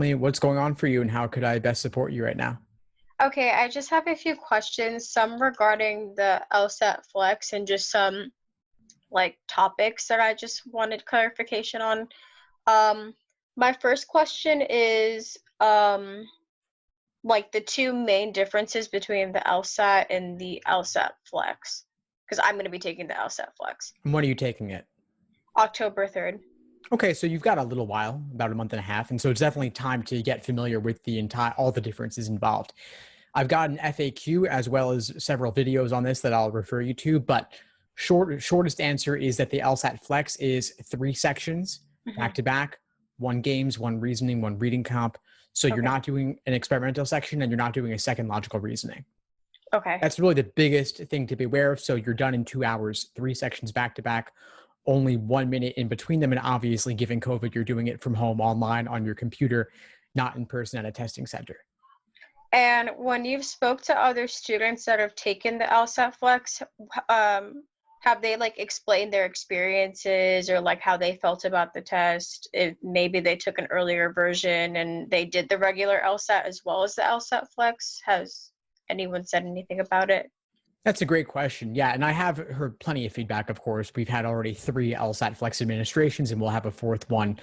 me what's going on for you and how could I best support you right now? Okay, I just have a few questions, some regarding the LSAT Flex and just some like topics that I just wanted clarification on. Um, my first question is like the two main differences between the LSAT and the LSAT Flex, because I'm going to be taking the LSAT Flex And when are you taking it? October 3rd. Okay, so you've got a little while, about a month and a half, and so it's definitely time to get familiar with all the differences involved. I've got an FAQ as well as several videos on this that I'll refer you to, but shortest answer is that the LSAT Flex is 3 sections back Hmm. to back, one games, one reasoning, one reading comp. So you're Okay. not doing an experimental section and you're not doing a second logical reasoning. Okay. That's really the biggest thing to be aware of. So you're done in 2 hours, 3 sections back to back, only 1 minute in between them. And obviously, given COVID, you're doing it from home online on your computer, not in person at a testing center. And when you've spoke to other students that have taken the LSAT Flex, have they like explained their experiences or like how they felt about the test? If maybe they took an earlier version and they did the regular LSAT as well as the LSAT Flex. Has anyone said anything about it? That's a great question. Yeah, and I have heard plenty of feedback, of course. We've had already 3 LSAT Flex administrations, and we'll have a fourth one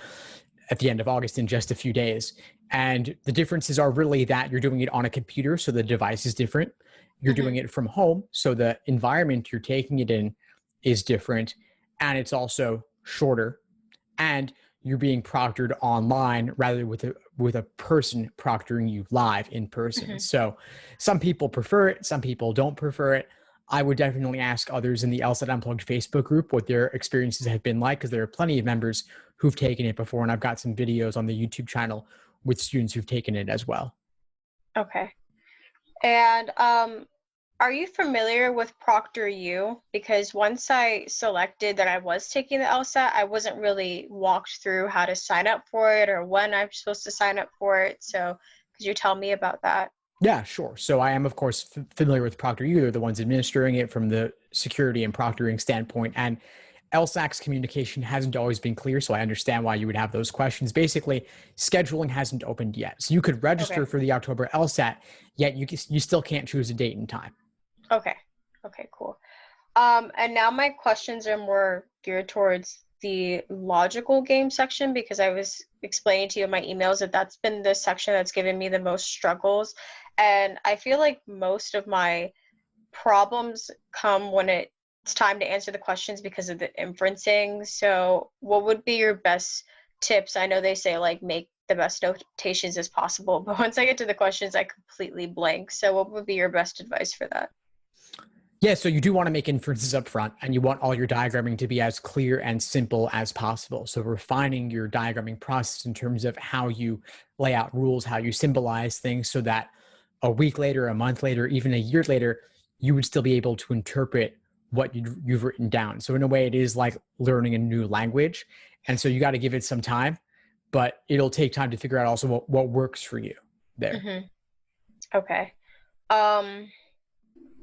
at the end of August in just a few days. And the differences are really that you're doing it on a computer, so the device is different. You're doing Hmm. it from home, so the environment you're taking it in is different. And it's also shorter. And you're being proctored online rather with a person proctoring you live in person. Hmm. So some people prefer it, some people don't prefer it. I would definitely ask others in the LSAT Unplugged Facebook group what their experiences have been like, because there are plenty of members who've taken it before, and I've got some videos on the YouTube channel with students who've taken it as well. Okay. And are you familiar with ProctorU? Because once I selected that I was taking the LSAT, I wasn't really walked through how to sign up for it or when I'm supposed to sign up for it. So could you tell me about that? Yeah, sure. So I am, of course, familiar with ProctorU. They're the ones administering it from the security and proctoring standpoint. And LSAC's communication hasn't always been clear, so I understand why you would have those questions. Basically, scheduling hasn't opened yet. So you could register Okay. for the October LSAT, yet you still can't choose a date and time. Okay. Okay, cool. And now my questions are more geared towards the logical game section because I was explaining to you in my emails that that's been the section that's given me the most struggles. And I feel like most of my problems come when it's time to answer the questions because of the inferencing. So, what would be your best tips? I know they say like make the best notations as possible, but once I get to the questions, I completely blank. So, what would be your best advice for that? Yeah, so you do want to make inferences up front, and you want all your diagramming to be as clear and simple as possible. So refining your diagramming process in terms of how you lay out rules, how you symbolize things, so that a week later, a month later, even a year later, you would still be able to interpret what you've written down. So in a way, it is like learning a new language. And so you got to give it some time, but it'll take time to figure out also what works for you there. Hmm. Okay. Um,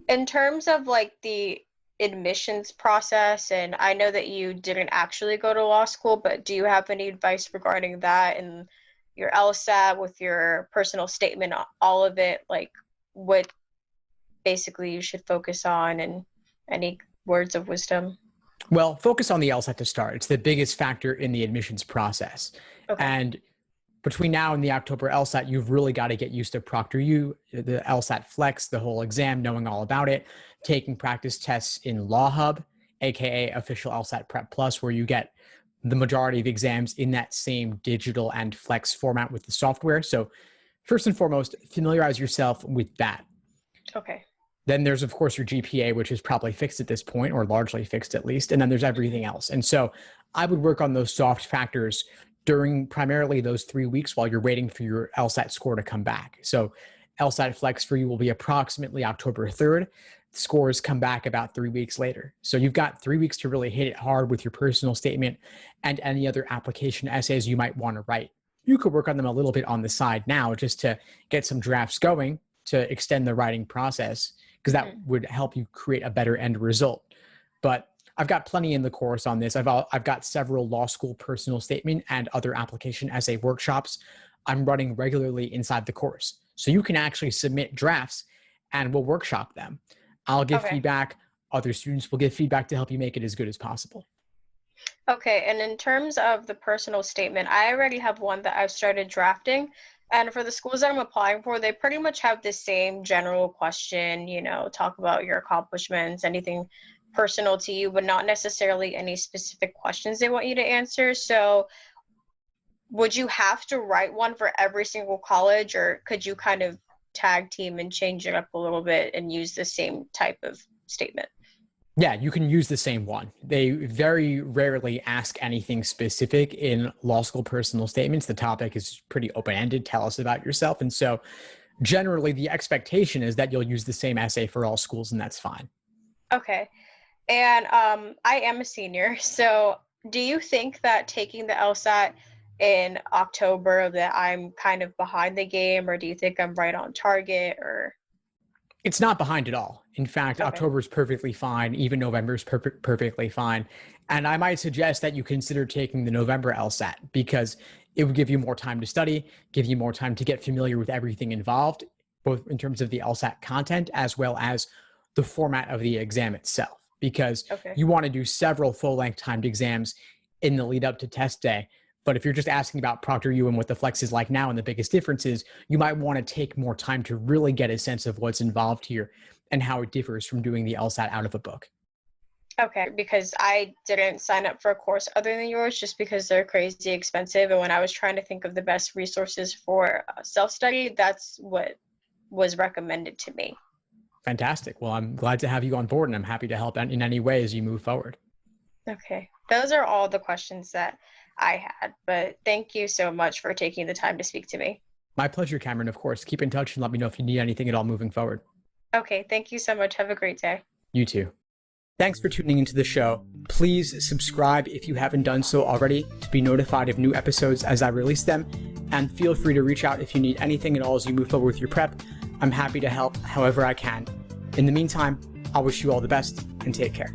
in terms of like the admissions process, and I know that you didn't actually go to law school, but do you have any advice regarding that and your LSAT with your personal statement, all of it, like what basically you should focus on and any words of wisdom? Well, focus on the LSAT to start. It's the biggest factor in the admissions process. Okay. And between now and the October LSAT, you've really got to get used to ProctorU, the LSAT Flex, the whole exam, knowing all about it, taking practice tests in Law Hub, aka Official LSAT Prep Plus, where you get the majority of exams in that same digital and Flex format with the software. So first and foremost, familiarize yourself with that. Okay. Then there's, of course, your GPA, which is probably fixed at this point, or largely fixed at least. And then there's everything Hmm. else. And so I would work on those soft factors during primarily those 3 weeks while you're waiting for your LSAT score to come back. So LSAT Flex for you will be approximately October 3rd. Scores come back about 3 weeks later. So you've got 3 weeks to really hit it hard with your personal statement and any other application essays you might want to write. You could work on them a little bit on the side now just to get some drafts going to extend the writing process, because that Hmm. would help you create a better end result. But I've got plenty in the course on this. I've got several law school personal statement and other application essay workshops I'm running regularly inside the course. So you can actually submit drafts and we'll workshop them. I'll give Okay. feedback. Other students will give feedback to help you make it as good as possible. Okay, and in terms of the personal statement, I already have one that I've started drafting. And for the schools that I'm applying for, they pretty much have the same general question, talk about your accomplishments, anything personal to you, but not necessarily any specific questions they want you to answer. So would you have to write one for every single college, or could you kind of tag team and change it up a little bit and use the same type of statement? Yeah, you can use the same one. They very rarely ask anything specific in law school personal statements. The topic is pretty open-ended. Tell us about yourself. And so generally the expectation is that you'll use the same essay for all schools, and that's fine. Okay. And I am a senior. So do you think that taking the LSAT in October that I'm kind of behind the game, or do you think I'm right on target, or? It's not behind at all. In fact, Okay. October is perfectly fine. Even November is perfectly fine. And I might suggest that you consider taking the November LSAT because it would give you more time to study, give you more time to get familiar with everything involved, both in terms of the LSAT content as well as the format of the exam itself. Because Okay. you want to do several full-length timed exams in the lead up to test day. But if you're just asking about ProctorU and what the flex is like now and the biggest difference is, you might want to take more time to really get a sense of what's involved here and how it differs from doing the LSAT out of a book. Okay, because I didn't sign up for a course other than yours just because they're crazy expensive. And when I was trying to think of the best resources for self-study, that's what was recommended to me. Fantastic. Well, I'm glad to have you on board, and I'm happy to help in any way as you move forward. Okay, those are all the questions that I had, but thank you so much for taking the time to speak to me. My pleasure, Cameron. Of course, keep in touch and let me know if you need anything at all moving forward. Okay, thank you so much. Have a great day. You too. Thanks for tuning into the show. Please subscribe if you haven't done so already to be notified of new episodes as I release them. And feel free to reach out if you need anything at all as you move forward with your prep. I'm happy to help however I can. In the meantime, I'll wish you all the best and take care.